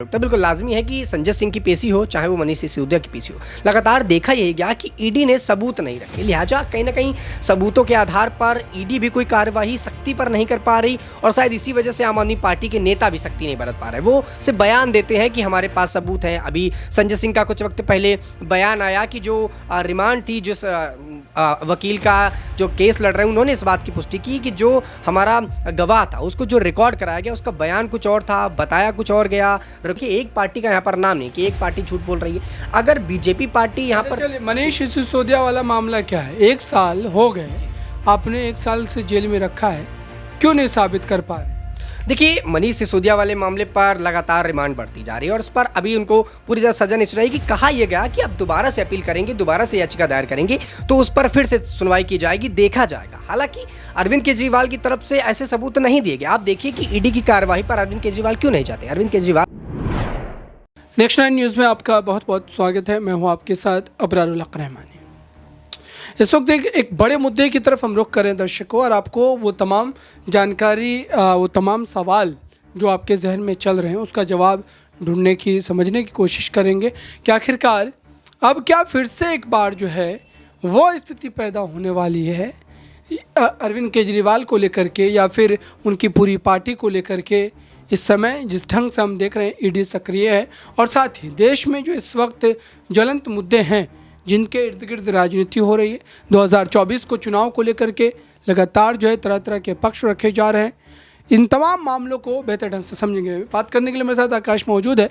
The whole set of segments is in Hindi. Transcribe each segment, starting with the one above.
तो बिल्कुल लाजमी है कि संजय सिंह की पेशी हो, चाहे वो मनीष सिसोदिया की पेशी हो। लगातार देखा यही गया कि ईडी ने सबूत नहीं रखे, लिहाजा कहीं ना कहीं सबूतों के आधार पर ईडी भी कोई कार्यवाही सख्ती पर नहीं कर पा रही और शायद इसी वजह से आम आदमी पार्टी के नेता भी सख्ती नहीं बरत पा रहे। वो सिर्फ बयान देते हैं कि हमारे पास सबूत है। अभी संजय सिंह का कुछ वक्त पहले बयान आया कि जो रिमांड थी, जिस वकील का जो केस लड़ रहे हैं, उन्होंने इस बात की पुष्टि की कि जो हमारा गवाह था उसको जो रिकॉर्ड कराया गया उसका बयान कुछ और था, बताया कुछ और गया। कि एक पार्टी का यहाँ पर नाम नहीं कि एक पार्टी झूठ बोल रही है। अगर बीजेपी पार्टी यहाँ पर मनीष सिसोदिया वाला मामला क्या है, 1 साल हो गए, आपने 1 साल से जेल में रखा है, क्यों नहीं साबित कर पा रहे? देखिए, मनीष सिसोदिया वाले मामले पर लगातार रिमांड बढ़ती जा रही है और इस पर अभी उनको पूरी तरह सजा नहीं सुनाई कि कहा यह गया कि अब दोबारा से अपील करेंगे, दोबारा से याचिका दायर करेंगे तो उस पर फिर से सुनवाई की जाएगी, देखा जाएगा। हालांकि अरविंद केजरीवाल की तरफ से ऐसे सबूत नहीं दिए गए। आप देखिए कि ईडी की कार्रवाई पर अरविंद केजरीवाल क्यों नहीं जाते। अरविंद केजरीवाल नेक्स्ट 9 न्यूज़ में आपका बहुत बहुत स्वागत है। मैं हूं आपके साथ अबरारुल हक रहमानी। इस वक्त एक बड़े मुद्दे की तरफ हम रुख करें दर्शकों, और आपको वो तमाम जानकारी, वो तमाम सवाल जो आपके जहन में चल रहे हैं उसका जवाब ढूंढने की, समझने की कोशिश करेंगे कि आखिरकार अब क्या फिर से एक बार जो है वो स्थिति पैदा होने वाली है अरविंद केजरीवाल को लेकर के, या फिर उनकी पूरी पार्टी को लेकर के। इस समय जिस ढंग से हम देख रहे हैं ईडी सक्रिय है, और साथ ही देश में जो इस वक्त ज्वलंत मुद्दे हैं जिनके इर्द गिर्द राजनीति हो रही है, 2024 को चुनाव को लेकर के लगातार जो है तरह तरह के पक्ष रखे जा रहे हैं। इन तमाम मामलों को बेहतर ढंग से समझेंगे। बात करने के लिए मेरे साथ आकाश मौजूद है।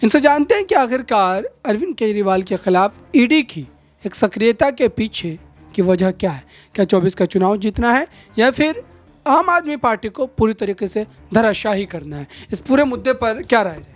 इनसे जानते हैं कि आखिरकार अरविंद केजरीवाल के खिलाफ ईडी की एक सक्रियता के पीछे की वजह क्या है। क्या 24 का चुनाव जीतना है या फिर आम आदमी पार्टी को पूरी तरीके से धराशाही करना है? इस पूरे मुद्दे पर क्या राय है?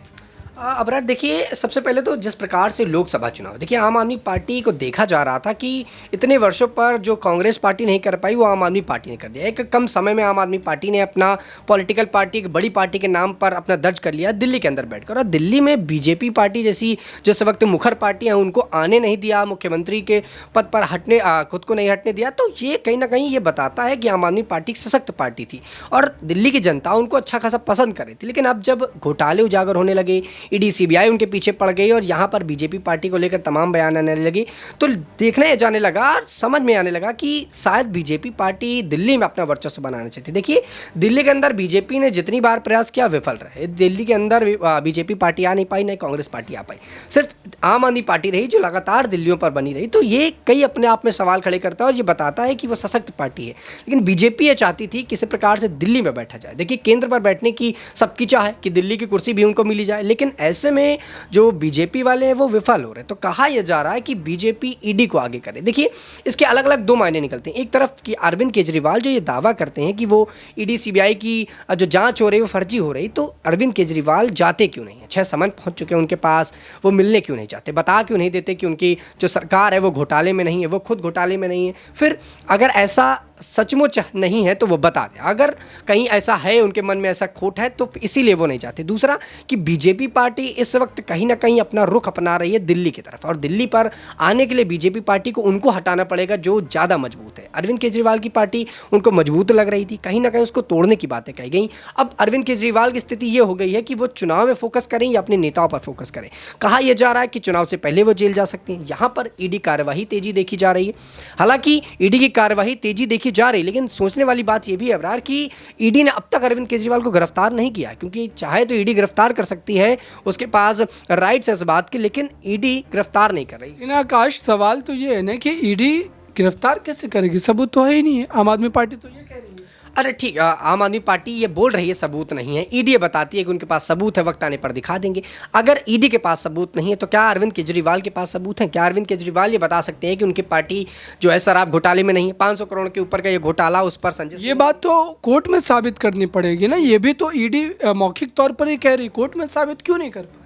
अबरार, देखिए, सबसे पहले तो जिस प्रकार से लोकसभा चुनाव, देखिए, आम आदमी पार्टी को देखा जा रहा था कि इतने वर्षों पर जो कांग्रेस पार्टी नहीं कर पाई वो आम आदमी पार्टी ने कर दिया। एक कम समय में आम आदमी पार्टी ने अपना पॉलिटिकल पार्टी, एक बड़ी पार्टी के नाम पर अपना दर्ज कर लिया दिल्ली के अंदर बैठकर। और दिल्ली में बीजेपी पार्टी जैसी जिस वक्त मुखर पार्टियाँ हैं उनको आने नहीं दिया, मुख्यमंत्री के पद पर हटने खुद को नहीं हटने दिया। तो ये कहीं ना कहीं ये बताता है कि आम आदमी पार्टी एक सशक्त पार्टी थी और दिल्ली की जनता उनको अच्छा खासा पसंद कर रही थी। लेकिन अब जब घोटाले उजागर होने लगे, ईडी सीबीआई उनके पीछे पड़ गई और यहाँ पर बीजेपी पार्टी को लेकर तमाम बयान आने लगे, तो देखने जाने लगा, समझ में आने लगा कि शायद बीजेपी पार्टी दिल्ली में अपना वर्चस्व बनाना चाहती। देखिए, दिल्ली के अंदर बीजेपी ने जितनी बार प्रयास किया विफल रहे। दिल्ली के अंदर बीजेपी पार्टी आ नहीं पाई, नहीं कांग्रेस पार्टी आ पाई, सिर्फ आम आदमी पार्टी रही जो लगातार दिल्लियों पर बनी रही। तो ये कई अपने आप में सवाल खड़े करता है और ये बताता है कि वो सशक्त पार्टी है। लेकिन बीजेपी ये चाहती थी किसी प्रकार से दिल्ली में बैठा जाए। देखिए, केंद्र पर बैठने की सबकी चाह है कि दिल्ली की कुर्सी भी उनको मिली जाए, लेकिन ऐसे में जो बीजेपी वाले हैं वो विफल हो रहे हैं। तो कहा यह जा रहा है कि बीजेपी ईडी को आगे करे। देखिए, इसके अलग अलग 2 मायने निकलते हैं। एक तरफ कि अरविंद केजरीवाल जो ये दावा करते हैं कि वो ईडी सीबीआई की जो जांच हो रही है वो फर्जी हो रही, तो अरविंद केजरीवाल जाते क्यों नहीं है? 6 समन पहुंच चुके हैं उनके पास, वो मिलने क्यों नहीं चाहते? बता क्यों नहीं देते कि उनकी जो सरकार है वो घोटाले में नहीं है, वो खुद घोटाले में नहीं है? फिर अगर ऐसा सचमुच नहीं है तो वो बता दें। अगर कहीं ऐसा है, उनके मन में ऐसा खोट है, तो इसीलिए वो नहीं चाहते। दूसरा कि बीजेपी पार्टी इस वक्त कहीं ना कहीं अपना रुख अपना रही है दिल्ली की तरफ, और दिल्ली पर आने के लिए बीजेपी पार्टी को उनको हटाना पड़ेगा जो ज़्यादा मजबूत है। अरविंद केजरीवाल की पार्टी उनको मजबूत लग रही थी, कहीं ना कहीं उसको तोड़ने की बातें कही गई। अब अरविंद केजरीवाल की स्थिति ये हो गई है कि वो चुनाव में फोकस करें या अपने नेताओं पर फोकस करें। कहा यह जा रहा है कि चुनाव से पहले वो जेल जा सकते हैं। यहाँ पर ईडी कार्यवाही तेजी देखी जा रही है। हालांकि ईडी की कार्यवाही तेजी देखी जा रही है, लेकिन सोचने वाली बात यह भी है अबरार कि ईडी ने अब तक अरविंद केजरीवाल को गिरफ्तार नहीं किया, क्योंकि चाहे तो ईडी गिरफ्तार कर सकती है, उसके पास राइट्स है इस बात के, लेकिन ईडी गिरफ्तार नहीं कर रही। आकाश, सवाल तो ये है ना कि ईडी गिरफ्तार कैसे करेगी? सबूत तो है ही नहीं है। आम आदमी पार्टी तो ये कह रही है। अरे ठीक, आम आदमी पार्टी ये बोल रही है सबूत नहीं है, ईडी ये बताती है कि उनके पास सबूत है, वक्त आने पर दिखा देंगे। अगर ईडी के पास सबूत नहीं है तो क्या अरविंद केजरीवाल के पास सबूत है? क्या अरविंद केजरीवाल ये बता सकते हैं कि उनकी पार्टी जो है शराब घोटाले में नहीं है? 500 करोड़ के ऊपर का ये घोटाला, उस पर संजय, ये बात तो कोर्ट में साबित करनी पड़ेगी ना। ये भी तो ईडी मौखिक तौर पर ही कह रही, कोर्ट में साबित क्यों नहीं कर पा?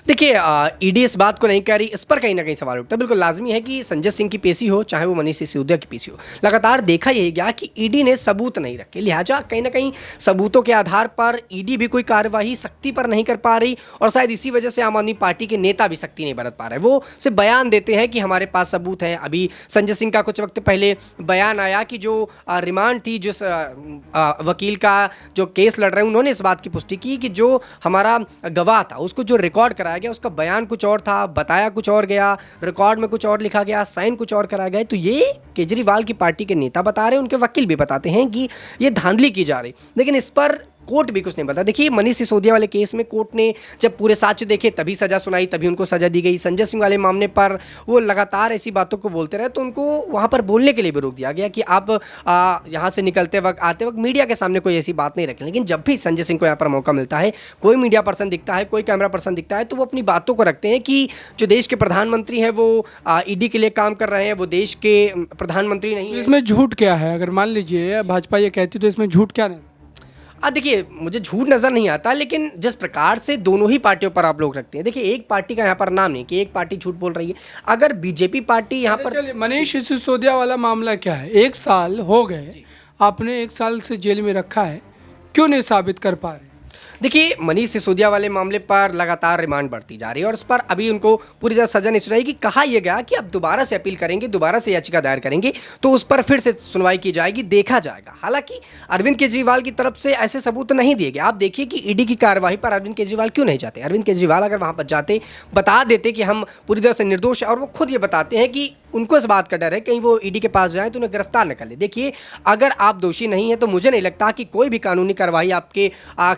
देखिए ईडी इस बात को नहीं कह रही, इस पर कहीं ना कहीं सवाल उठता है। बिल्कुल लाजमी है कि संजय सिंह की पेशी हो, चाहे वो मनीष सिसोदिया की पेशी हो, लगातार देखा यही गया कि ईडी ने सबूत नहीं रखे, लिहाजा कहीं ना कहीं सबूतों के आधार पर ईडी भी कोई कार्यवाही सख्ती पर नहीं कर पा रही, और शायद इसी वजह से आम आदमी पार्टी के नेता भी सख्ती नहीं बरत पा रहे। वो सिर्फ बयान देते हैं कि हमारे पास सबूत हैं। अभी संजय सिंह का कुछ वक्त पहले बयान आया कि जो रिमांड थी, जिस वकील का जो केस लड़ रहे हैं, उन्होंने इस बात की पुष्टि की कि जो हमारा गवाह था उसको जो रिकॉर्ड कराया गया, उसका बयान कुछ और था, बताया कुछ और गया, रिकॉर्ड में कुछ और लिखा गया, साइन कुछ और कराया गया। तो ये केजरीवाल की पार्टी के नेता बता रहे हैं, उनके वकील भी बताते हैं कि ये धांधली की जा रही, लेकिन इस पर कोर्ट भी कुछ नहीं बता। देखिए मनीष सिसोदिया वाले केस में कोर्ट ने जब पूरे साक्ष्य देखे तभी सज़ा सुनाई, तभी उनको सज़ा दी गई। संजय सिंह वाले मामले पर वो लगातार ऐसी बातों को बोलते रहे, तो उनको वहाँ पर बोलने के लिए भी रोक दिया गया कि आप यहाँ से निकलते वक्त, आते वक्त मीडिया के सामने कोई ऐसी बात नहीं रखें। लेकिन जब भी संजय सिंह को यहाँ पर मौका मिलता है, कोई मीडिया पर्सन दिखता है, कोई कैमरा पर्सन दिखता है, तो वो अपनी बातों को रखते हैं कि जो देश के प्रधानमंत्री हैं वो ईडी के लिए काम कर रहे हैं, वो देश के प्रधानमंत्री नहीं है। इसमें झूठ क्या है? अगर मान लीजिए भाजपा ये कहती तो इसमें झूठ क्या नहीं? देखिए मुझे झूठ नज़र नहीं आता, लेकिन जिस प्रकार से दोनों ही पार्टियों पर आप लोग रखते हैं, देखिए एक पार्टी का यहाँ पर नाम नहीं कि एक पार्टी झूठ बोल रही है। अगर बीजेपी पार्टी यहाँ पर, चलिए मनीष सिसोदिया वाला मामला क्या है? 1 साल हो गए, आपने 1 साल से जेल में रखा है, क्यों नहीं साबित कर पा रहे? देखिए मनीष सिसोदिया वाले मामले पर लगातार रिमांड बढ़ती जा रही है और इस पर अभी उनको पूरी तरह सजा नहीं सुनाई। कहा यह गया कि अब दोबारा से अपील करेंगे, दोबारा से याचिका दायर करेंगे, तो उस पर फिर से सुनवाई की जाएगी, देखा जाएगा। हालांकि अरविंद केजरीवाल की तरफ से ऐसे सबूत नहीं दिए गए। आप देखिए कि ईडी की कार्रवाई पर अरविंद केजरीवाल क्यों नहीं जाते। अरविंद केजरीवाल अगर वहां पर जाते, बता देते कि हम पूरी तरह से निर्दोष हैं, और वो खुद ये बताते हैं कि उनको इस बात का डर है कहीं वो ईडी के पास जाएं तो उन्हें गिरफ्तार न कर ले। देखिए अगर आप दोषी नहीं है तो मुझे नहीं लगता कि कोई भी कानूनी कार्रवाई आपके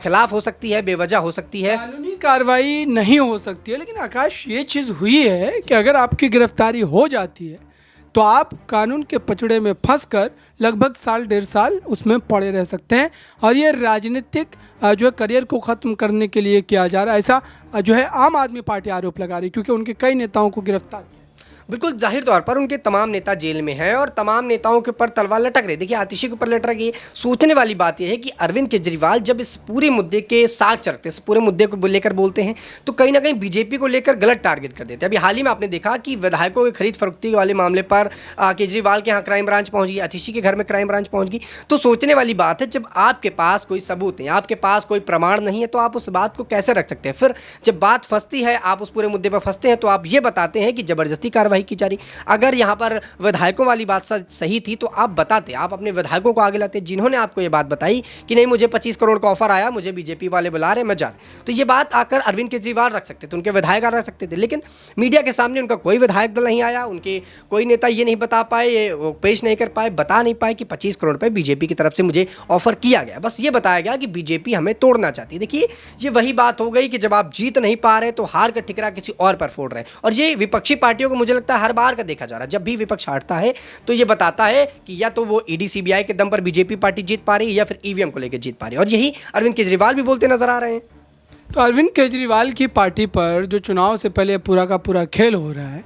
खिलाफ हो सकती है, बेवजह हो सकती है। कानूनी कार्रवाई नहीं हो सकती है, लेकिन आकाश ये चीज़ हुई है कि अगर आपकी गिरफ्तारी हो जाती है तो आप कानून के पचड़े में फंसकर लगभग साल 1.5 साल उसमें पड़े रह सकते हैं, और ये राजनीतिक जो है करियर को ख़त्म करने के लिए किया जा रहा है, ऐसा जो है आम आदमी पार्टी आरोप लगा रही है, क्योंकि उनके कई नेताओं को गिरफ्तार। बिल्कुल जाहिर तौर पर उनके तमाम नेता जेल में हैं और तमाम नेताओं के ऊपर तलवार लटक रही है। देखिए आतिशी के ऊपर लटक रही है। सोचने वाली बात यह है कि अरविंद केजरीवाल जब इस पूरे मुद्दे के साथ रखते हैं, इस पूरे मुद्दे को लेकर बोलते हैं, तो कहीं ना कहीं बीजेपी को लेकर गलत टारगेट कर देते हैं। अभी हाल ही में आपने देखा कि विधायकों की खरीद फरोख्ती वाले मामले पर केजरीवाल के यहाँ क्राइम ब्रांच पहुँच गई, आतिशी के घर में क्राइम ब्रांच पहुँच गई। तो सोचने वाली बात है, जब आपके पास कोई सबूत नहीं, आपके पास कोई प्रमाण नहीं है, तो आप उस बात को कैसे रख सकते हैं। फिर जब बात फंसती है, आप उस पूरे मुद्दे पर फंसते हैं, तो आप ये बताते हैं कि ज़बरदस्ती कार्रवाई की जा रही। अगर यहाँ पर विधायकों वाली बात सही थी तो आप बताते, आप अपने विधायकों को आगे लाते, जिन्होंने आपको ये बात बताई कि नहीं मुझे 25 करोड़ का ऑफर आया, मुझे बीजेपी वाले बुला रहे, मैं जा रहा। तो ये बात आकर अरविंद केजरीवाल रख सकते थे, उनके विधायक रख सकते थे, लेकिन मीडिया के सामने उनका कोई विधायक दल नहीं आया, उनके कोई नेता ये नहीं बता पाए, वो पेश नहीं कर पाए, बता नहीं पाए कि 25 करोड़ रुपये बीजेपी की तरफ से मुझे ऑफर किया गया। बस ये बताया गया कि बीजेपी हमें तोड़ना चाहती है। देखिए ये वही बात हो गई कि जब आप जीत नहीं पा रहे तो हार का ठिकरा किसी और पर फोड़ रहे हैं, और ये विपक्षी पार्टियों को मुझे लगता है हर बार का देखा जा रहा है। जब भी विपक्ष हारता है तो ये बताता है कि या तो वो ईडी सीबीआई के दम पर बीजेपी पार्टी जीत पा रही है या फिर ईवीएम को लेकर जीत पा रही है, और यही अरविंद केजरीवाल भी बोलते नजर आ रहे हैं। तो अरविंद केजरीवाल की पार्टी पर जो चुनाव से पहले पूरा का पूरा खेल हो रहा है,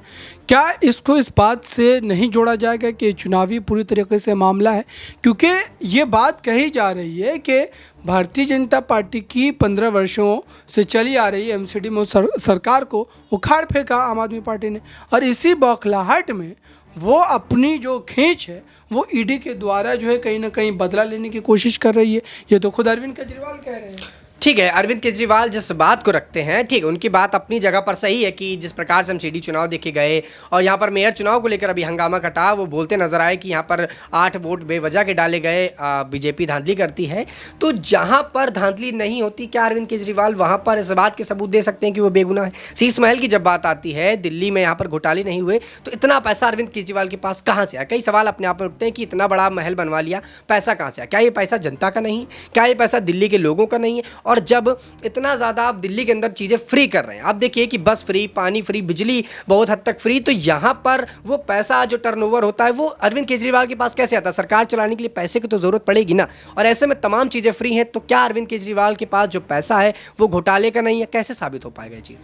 क्या इसको इस बात से नहीं जोड़ा जाएगा कि चुनावी पूरी तरीके से मामला है? क्योंकि ये बात कही जा रही है कि भारतीय जनता पार्टी की 15 वर्षों से चली आ रही एमसीडी में सरकार को उखाड़ फेंका आम आदमी पार्टी ने, और इसी बौखलाहट में वो अपनी जो खींच है वो ईडी के द्वारा जो है कहीं ना कहीं बदला लेने की कोशिश कर रही है। ये तो खुद अरविंद केजरीवाल कह रहे हैं। ठीक है, अरविंद केजरीवाल जिस बात को रखते हैं, ठीक है, उनकी बात अपनी जगह पर सही है कि जिस प्रकार से एमसीडी चुनाव देखे गए और यहाँ पर मेयर चुनाव को लेकर अभी हंगामा कटा, वो बोलते नजर आए कि यहाँ पर 8 वोट बेवजह के डाले गए, बीजेपी धांधली करती है। तो जहाँ पर धांधली नहीं होती, क्या अरविंद केजरीवाल वहाँ पर इस बात के सबूत दे सकते हैं कि वो बेगुनाह है? शीश महल की जब बात आती है, दिल्ली में यहाँ पर घोटाले नहीं हुए, तो इतना पैसा अरविंद केजरीवाल के पास कहाँ से आया? कई सवाल अपने आप में उठते हैं कि इतना बड़ा महल बनवा लिया, पैसा कहाँ से आया? क्या ये पैसा जनता का नहीं? क्या ये पैसा दिल्ली के लोगों का नहीं है? और जब इतना ज़्यादा आप दिल्ली के अंदर चीज़ें फ्री कर रहे हैं, आप देखिए कि बस फ्री, पानी फ्री, बिजली बहुत हद तक फ्री, तो यहाँ पर वो पैसा जो टर्नओवर होता है वो अरविंद केजरीवाल के पास कैसे आता है? सरकार चलाने के लिए पैसे की तो ज़रूरत पड़ेगी ना, और ऐसे में तमाम चीज़ें फ्री हैं, तो क्या अरविंद केजरीवाल के पास जो पैसा है वो घोटाले का नहीं है? कैसे साबित हो पाएगा ये चीज़?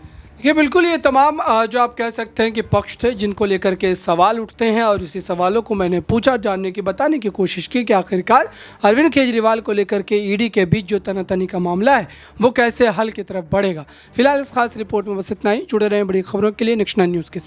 ये बिल्कुल ये तमाम जो आप कह सकते हैं कि पक्ष थे जिनको लेकर के सवाल उठते हैं, और इसी सवालों को मैंने पूछा, जानने की, बताने की कोशिश की कि आखिरकार अरविंद केजरीवाल को लेकर के ईडी के बीच जो तनातनी का मामला है वो कैसे हल की तरफ बढ़ेगा। फिलहाल इस खास रिपोर्ट में बस इतना ही। जुड़े रहें बड़ी खबरों के लिए नेक्स्ट 9 न्यूज़ के साथ।